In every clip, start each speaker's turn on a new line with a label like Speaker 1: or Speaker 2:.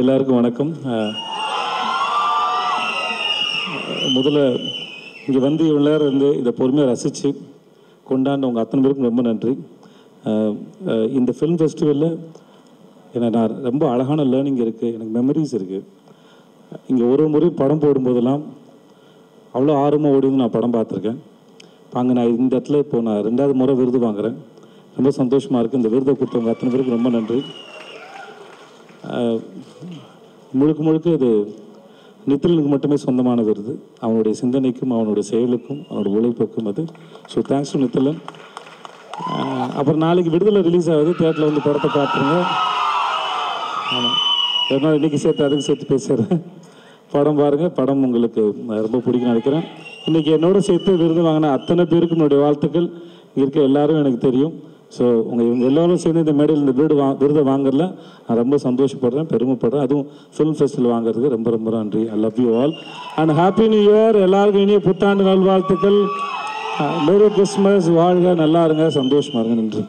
Speaker 1: எல்லாருக்கும் வணக்கம். முதல்ல இங்கே வந்து இவ்வளோ நேரம் இருந்து இதை பொறுமையாக ரசித்து கொண்டாண்ட உங்கள் அத்தனை பேருக்கும் ரொம்ப நன்றி. இந்த ஃபிலிம் ஃபெஸ்டிவலில் எனக்கு நான் ரொம்ப அழகான லேர்னிங் இருக்குது, எனக்கு மெமரிஸ் இருக்குது. இங்கே ஒரு முறை படம் போடும்போதெல்லாம் அவ்வளோ ஆர்வமாக ஓடி நான் படம் பார்த்துருக்கேன். இப்போ அங்கே நான் இந்த இடத்துல இப்போ நான் 2வது முறை விருது வாங்குகிறேன். ரொம்ப சந்தோஷமாக இருக்குது. இந்த விருதை கொடுத்தவங்க அத்தனை பேருக்கு ரொம்ப நன்றி. முழுக்க முழுக்க இது நித்திலனுக்கு மட்டுமே சொந்தமான விருது. அவனுடைய சிந்தனைக்கும் அவனுடைய செயலுக்கும் அவனுடைய உழைப்புக்கும் அது. So thanks to Nithilan. அப்புறம் நாளைக்கு விடுதலை ரிலீஸ் ஆகுது, தியேட்டரில் வந்து படத்தை காட்டுறேங்க. ஆமாம், என்னால் இன்றைக்கி சேர்த்து அதுக்கு சேர்த்து பேசுகிறேன். படம் பாருங்கள், படம் உங்களுக்கு ரொம்ப பிடிக்கும் நினைக்கிறேன். இன்றைக்கி என்னோட சேர்த்து விருது வாங்கின அத்தனை பேருக்கும் என்னுடைய வாழ்த்துக்கள். இங்கே இருக்க எல்லாரும் எனக்கு தெரியும். ஸோ இவங்க எல்லோரும் சேர்ந்து இந்த மேடையில் இந்த விருதை வாங்குறதுல நான் ரொம்ப சந்தோஷப்படுறேன், பெருமைப்படுறேன். அதுவும் ஃபிலிம் ஃபெஸ்டிவல் வாங்குறதுக்கு ரொம்ப ரொம்ப நன்றி. I love you all and happy new year. எல்லாருக்கும் இனிய புத்தாண்டு நல்வாழ்த்துக்கள். Merry Christmas. வாழ்க, நல்லா இருங்க, சந்தோஷமா இருங்க. நன்றி.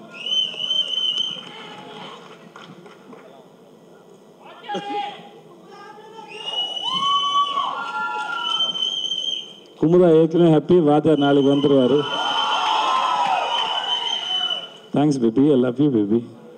Speaker 1: குமுதா ஏற்கனவே ஹாப்பி, வாத்தியார் நாளைக்கு வந்துடுவார். Thanks, baby. I love you, baby.